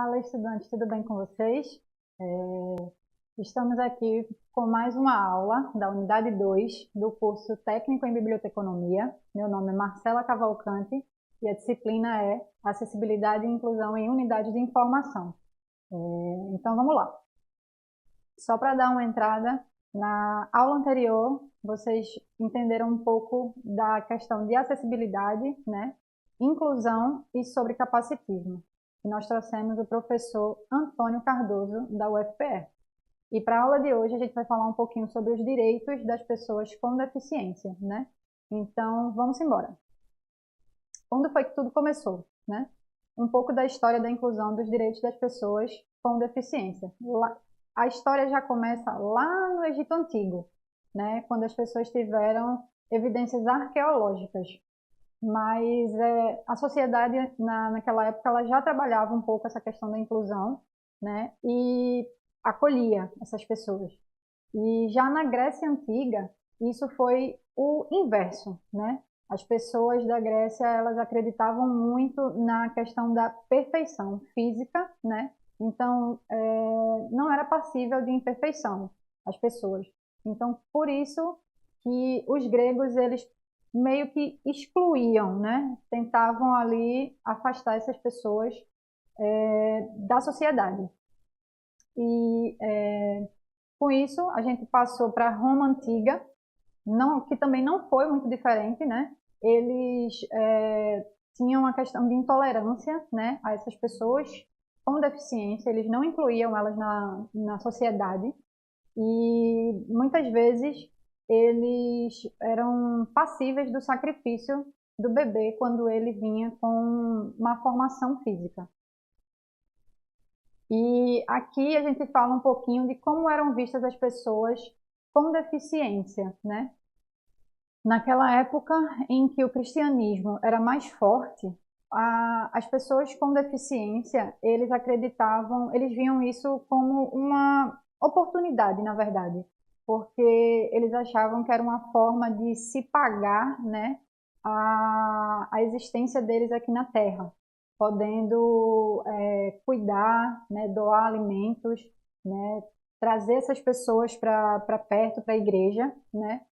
Fala, estudantes, tudo bem com vocês? Estamos aqui com mais uma aula da unidade 2 do curso Técnico em Biblioteconomia. Meu nome é Marcela Cavalcante e a disciplina é Acessibilidade e Inclusão em Unidades de Informação. Então vamos lá. Só para dar uma entrada, na aula anterior vocês entenderam um pouco da questão de acessibilidade, né? Inclusão e sobre capacitismo. E nós trouxemos o professor Antônio Cardoso, da UFPE. E para a aula de hoje a gente vai falar um pouquinho sobre os direitos das pessoas com deficiência, né? Então, vamos embora. Quando foi que tudo começou, né? Um pouco da história da inclusão dos direitos das pessoas com deficiência. A história já começa lá no Egito Antigo, né? Quando as pessoas tiveram evidências arqueológicas. Mas a sociedade naquela época ela já trabalhava um pouco essa questão da inclusão, né, e acolhia essas pessoas. E já na Grécia Antiga, isso foi o inverso, né? As pessoas da Grécia elas acreditavam muito na questão da perfeição física, né? Então, não era passível de imperfeição as pessoas. Então, por isso que os gregos eles meio que excluíam, né? Tentavam ali afastar essas pessoas da sociedade. E com isso a gente passou para Roma Antiga, que também não foi muito diferente, né? Eles tinham a questão de intolerância, né, a essas pessoas com deficiência, eles não incluíam elas na sociedade e muitas vezes eles eram passíveis do sacrifício do bebê quando ele vinha com uma formação física. E aqui a gente fala um pouquinho de como eram vistas as pessoas com deficiência, né? Naquela época em que o cristianismo era mais forte, as pessoas com deficiência, eles acreditavam, eles viam isso como uma oportunidade, na verdade, porque eles achavam que era uma forma de se pagar, né, a existência deles aqui na Terra, podendo cuidar, né, doar alimentos, né, trazer essas pessoas para perto, para a igreja, né?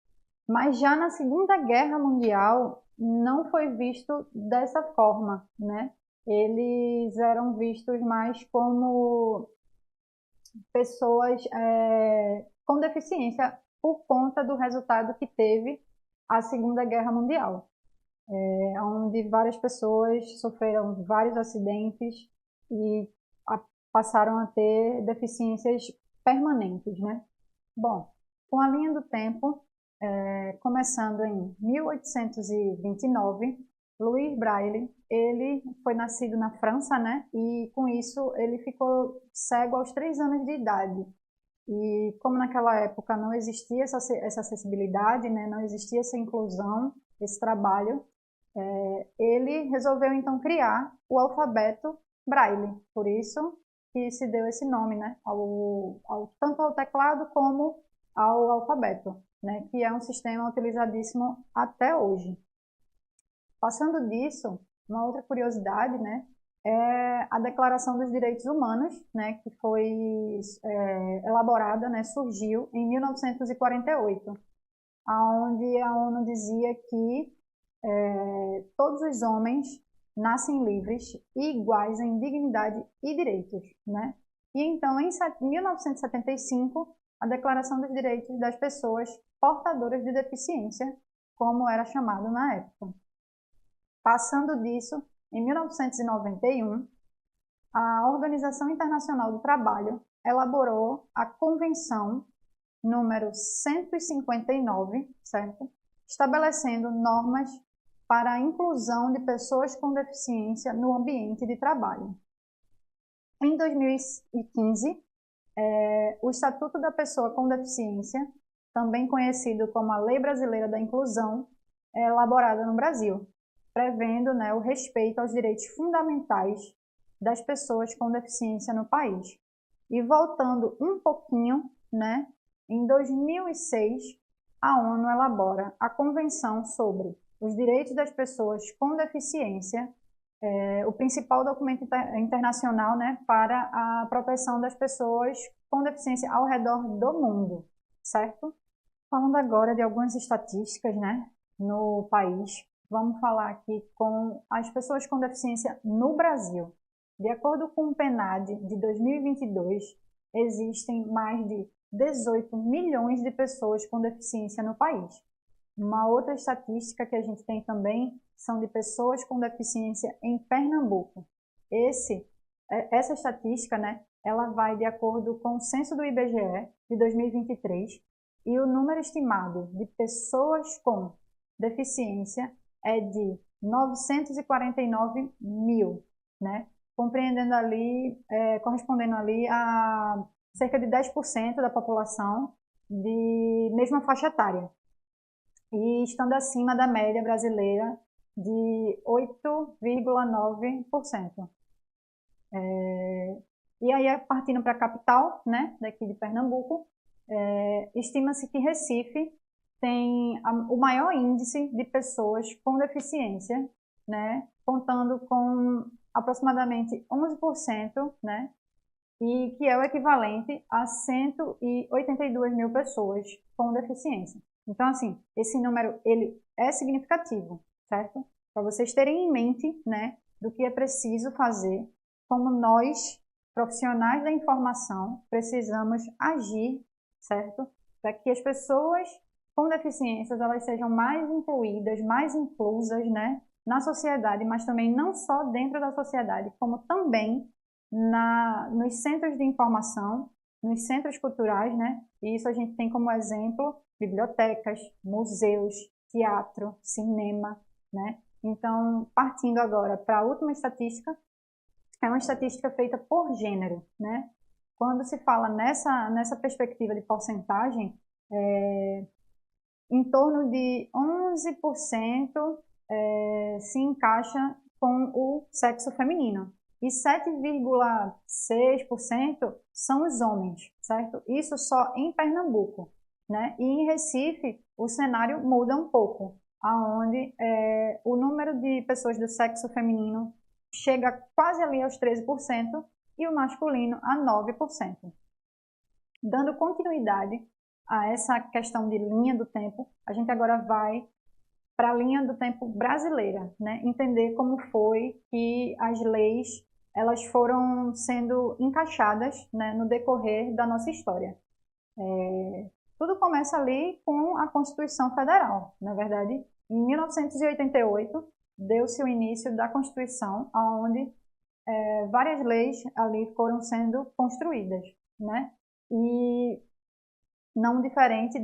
Mas já na Segunda Guerra Mundial não foi visto dessa forma, né? Eles eram vistos mais como pessoas com deficiência por conta do resultado que teve a Segunda Guerra Mundial, onde várias pessoas sofreram vários acidentes e passaram a ter deficiências permanentes, né? Bom, com a linha do tempo, começando em 1829, Louis Braille, ele foi nascido na França, né? E com isso ele ficou cego aos 3 anos de idade. E como naquela época não existia essa acessibilidade, né? Não existia essa inclusão, esse trabalho, ele resolveu então criar o alfabeto Braille. Por isso que se deu esse nome, né? Tanto ao teclado como ao alfabeto, né, que é um sistema utilizadíssimo até hoje. Passando disso, uma outra curiosidade, né, é a Declaração dos Direitos Humanos, né, que foi elaborada, né, surgiu em 1948, onde a ONU dizia que todos os homens nascem livres e iguais em dignidade e direitos, né? E então, em 1975, a Declaração dos Direitos das Pessoas Portadoras de Deficiência, como era chamado na época. Passando disso, em 1991, a Organização Internacional do Trabalho elaborou a Convenção número 159, certo? Estabelecendo normas para a inclusão de pessoas com deficiência no ambiente de trabalho. Em 2015, o Estatuto da Pessoa com Deficiência, também conhecido como a Lei Brasileira da Inclusão, é elaborada no Brasil, prevendo, né, o respeito aos direitos fundamentais das pessoas com deficiência no país. E voltando um pouquinho, né, em 2006, a ONU elabora a Convenção sobre os Direitos das Pessoas com Deficiência, o principal documento internacional, né, para a proteção das pessoas com deficiência ao redor do mundo, certo? Falando agora de algumas estatísticas, né, no país, vamos falar aqui com as pessoas com deficiência no Brasil. De acordo com o PNAD de 2022, existem mais de 18 milhões de pessoas com deficiência no país. Uma outra estatística que a gente tem também são de pessoas com deficiência em Pernambuco. Essa estatística, né, ela vai de acordo com o censo do IBGE de 2023 e o número estimado de pessoas com deficiência é de 949 mil, né, compreendendo ali, correspondendo ali a cerca de 10% da população de mesma faixa etária, e estando acima da média brasileira de 8,9%. E aí, partindo para a capital, né, daqui de Pernambuco, estima-se que Recife tem o maior índice de pessoas com deficiência, né, contando com aproximadamente 11%, né, e que é o equivalente a 182 mil pessoas com deficiência. Então, assim, esse número ele é significativo, certo? Para vocês terem em mente, né, do que é preciso fazer, como nós, profissionais da informação, precisamos agir, certo? Para que as pessoas com deficiências elas sejam mais incluídas, mais inclusas, né, na sociedade, mas também não só dentro da sociedade, como também nos centros de informação, nos centros culturais, né? E isso a gente tem como exemplo bibliotecas, museus, teatro, cinema, né? Então, partindo agora para a última estatística, é uma estatística feita por gênero, né? Quando se fala nessa perspectiva de porcentagem, em torno de 11% se encaixa com o sexo feminino e 7,6% são os homens, certo? Isso só em Pernambuco, né? E em Recife o cenário muda um pouco, aonde o número de pessoas do sexo feminino chega quase ali aos 13% e o masculino a 9%. Dando continuidade a essa questão de linha do tempo, a gente agora vai para a linha do tempo brasileira, né? Entender como foi que as leis elas foram sendo encaixadas, né, no decorrer da nossa história. Tudo começa ali com a Constituição Federal, na verdade. Em 1988, deu-se o início da Constituição, onde várias leis ali foram sendo construídas, né? E não diferente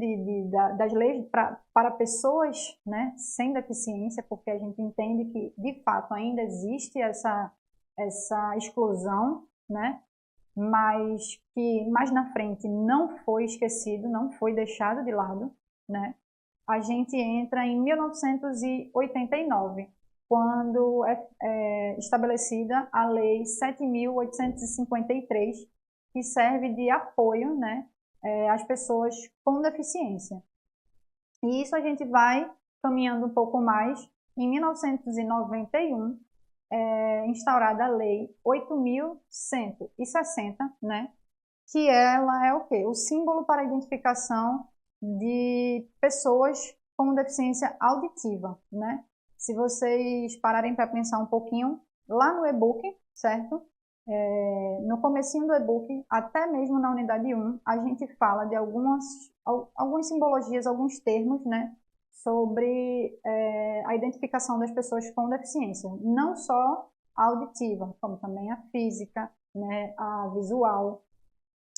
das leis para pessoas, né, sem deficiência, porque a gente entende que, de fato, ainda existe essa exclusão, né, mas que mais na frente não foi esquecido, não foi deixado de lado, né. A gente entra em 1989, quando é estabelecida a Lei 7.853, que serve de apoio, né, às pessoas com deficiência. E isso a gente vai caminhando um pouco mais. Em 1991, instaurada a Lei 8.160, né, que ela é o quê? O símbolo para a identificação de pessoas com deficiência auditiva, né? Se vocês pararem para pensar um pouquinho, lá no e-book, certo? No comecinho do e-book, até mesmo na unidade 1, a gente fala de algumas simbologias, alguns termos, né, sobre a identificação das pessoas com deficiência, não só a auditiva, como também a física, né, a visual,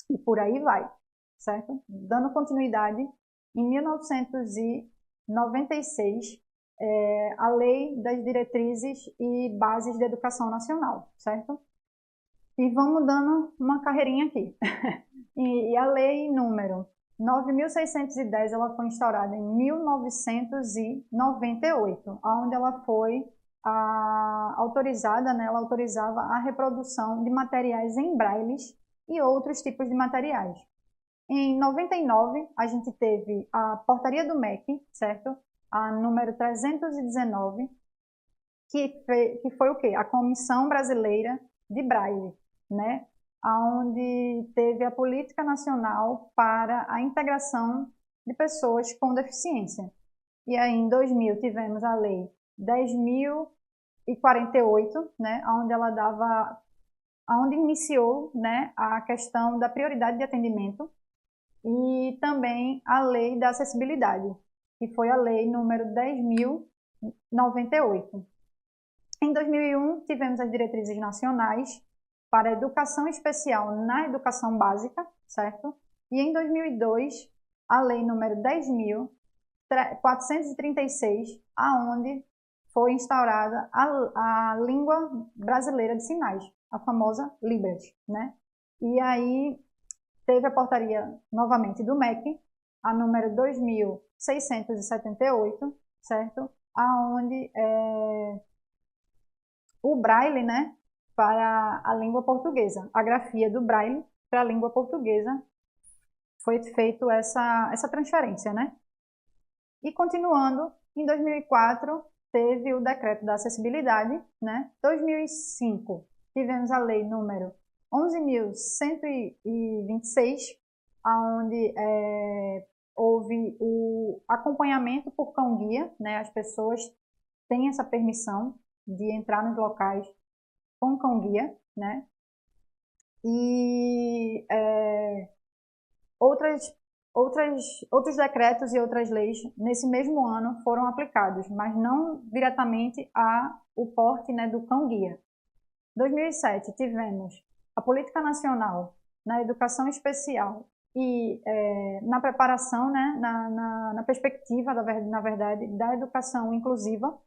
e por aí vai, certo? Dando continuidade, em 1996, a Lei das Diretrizes e Bases da Educação Nacional, certo? E vamos dando uma carreirinha aqui. E a lei número 9.610, ela foi instaurada em 1998, onde ela foi autorizada, né, ela autorizava a reprodução de materiais em brailles e outros tipos de materiais. Em 99, a gente teve a portaria do MEC, certo? A número 319, que foi o quê? A Comissão Brasileira de Braille, né? Onde teve a Política Nacional para a Integração de Pessoas com Deficiência. E aí, em 2000, tivemos a Lei 10.048, né? Onde iniciou, né, a questão da prioridade de atendimento, e também a Lei da Acessibilidade, que foi a Lei número 10.098. Em 2001, tivemos as diretrizes nacionais para a educação especial na educação básica, certo? E em 2002, a lei número 10.436, aonde foi instaurada a língua brasileira de sinais, a famosa Libras, né? E aí teve a portaria novamente do MEC, a número 2.678, certo? Aonde o Braille, né, para a língua portuguesa, a grafia do Braille para a língua portuguesa, foi feito essa transferência, né? E continuando, em 2004 teve o decreto da acessibilidade, né? 2005 tivemos a lei número 11.126, onde houve o acompanhamento por cão-guia, né? As pessoas têm essa permissão de entrar nos locais com cão-guia, né? E outros decretos e outras leis nesse mesmo ano foram aplicados, mas não diretamente ao porte, né, do cão-guia. 2007 tivemos a Política Nacional na Educação Especial e na preparação, né, na perspectiva, na verdade, da educação inclusiva.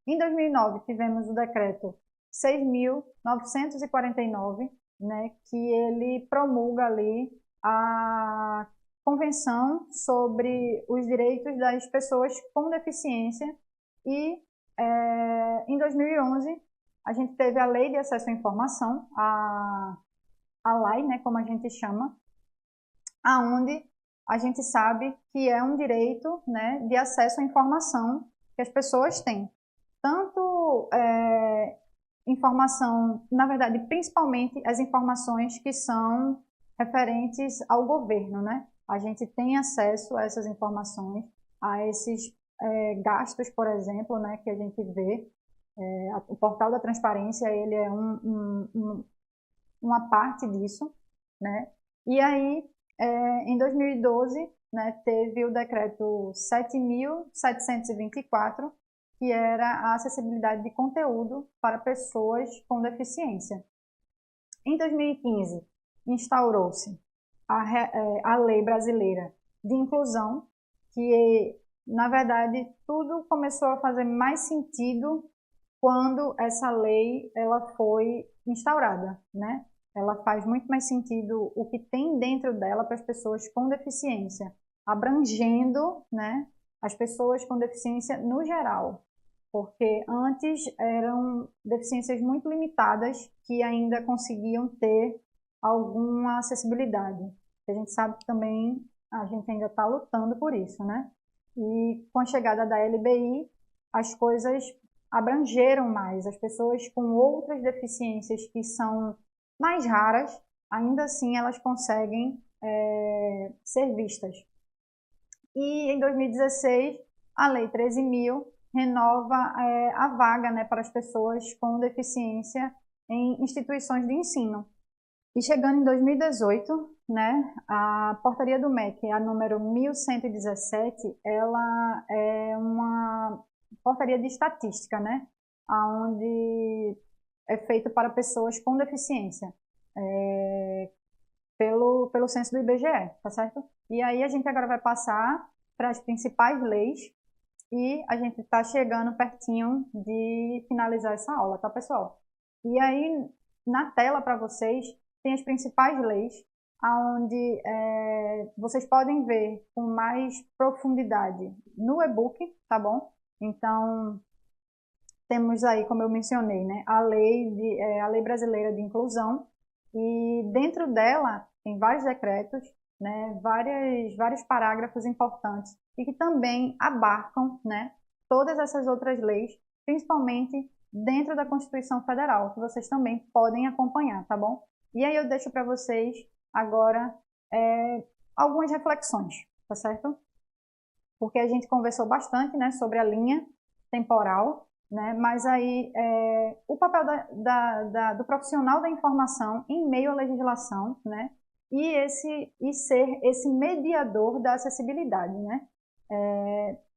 Em 2009 tivemos o decreto 6.949, né, que ele promulga ali a Convenção sobre os Direitos das Pessoas com Deficiência, e em 2011 a gente teve a Lei de Acesso à Informação, a LAI, né, como a gente chama, aonde a gente sabe que é um direito, né, de acesso à informação que as pessoas têm. Tanto informação, na verdade, principalmente as informações que são referentes ao governo, né? A gente tem acesso a essas informações, a esses gastos, por exemplo, né, que a gente vê. O portal da transparência, ele é uma parte disso, né? E aí, em 2012, né, teve o decreto 7.724, que era a acessibilidade de conteúdo para pessoas com deficiência. Em 2015, instaurou-se a Lei Brasileira de Inclusão, que, na verdade, tudo começou a fazer mais sentido quando essa lei ela foi instaurada, né? Ela faz muito mais sentido o que tem dentro dela para as pessoas com deficiência, abrangendo, né, as pessoas com deficiência no geral, porque antes eram deficiências muito limitadas que ainda conseguiam ter alguma acessibilidade. A gente sabe que também a gente ainda está lutando por isso, né? E com a chegada da LBI, as coisas abrangeram mais. As pessoas com outras deficiências que são mais raras, ainda assim elas conseguem ser vistas. E em 2016, a Lei 13.000 renova a vaga, né, para as pessoas com deficiência em instituições de ensino. E chegando em 2018, né, a portaria do MEC, a número 1117, ela é uma portaria de estatística, né, onde é feito para pessoas com deficiência, pelo censo do IBGE, tá certo? E aí a gente agora vai passar para as principais leis, e a gente está chegando pertinho de finalizar essa aula, tá, pessoal? E aí, na tela para vocês, tem as principais leis, onde vocês podem ver com mais profundidade no e-book, tá bom? Então, temos aí, como eu mencionei, né, a Lei Brasileira de Inclusão, e dentro dela tem vários decretos, né, vários parágrafos importantes, e que também abarcam, né, todas essas outras leis principalmente dentro da Constituição Federal, que vocês também podem acompanhar, tá bom? E aí eu deixo para vocês agora algumas reflexões, tá certo? Porque a gente conversou bastante, né, sobre a linha temporal, né, mas aí o papel do profissional da informação em meio à legislação, né, e ser esse mediador da acessibilidade, né?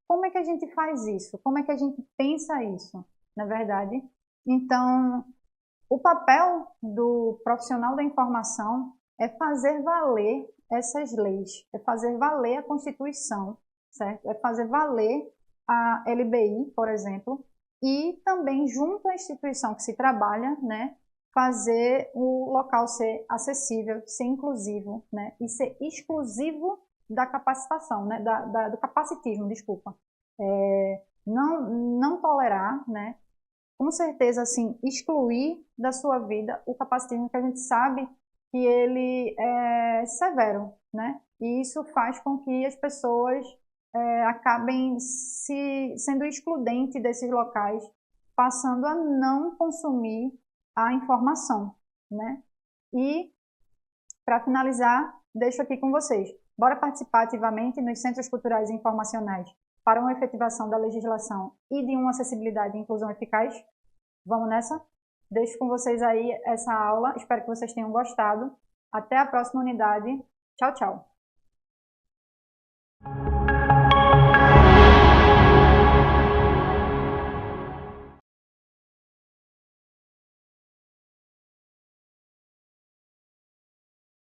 Como é que a gente faz isso? Como é que a gente pensa isso, na verdade? Então, o papel do profissional da informação é fazer valer essas leis, é fazer valer a Constituição, certo? É fazer valer a LBI, por exemplo, e também junto à instituição que se trabalha, né, fazer o local ser acessível, ser inclusivo, né, e ser exclusivo da capacitação, né, do capacitismo, desculpa. Não tolerar, né, com certeza, assim, excluir da sua vida o capacitismo, que a gente sabe que ele é severo, né? E isso faz com que as pessoas acabem sendo excludentes desses locais, passando a não consumir a informação, né? E, para finalizar, deixo aqui com vocês. Bora participar ativamente nos Centros Culturais e Informacionais para uma efetivação da legislação e de uma acessibilidade e inclusão eficaz? Vamos nessa? Deixo com vocês aí essa aula. Espero que vocês tenham gostado. Até a próxima unidade. Tchau, tchau.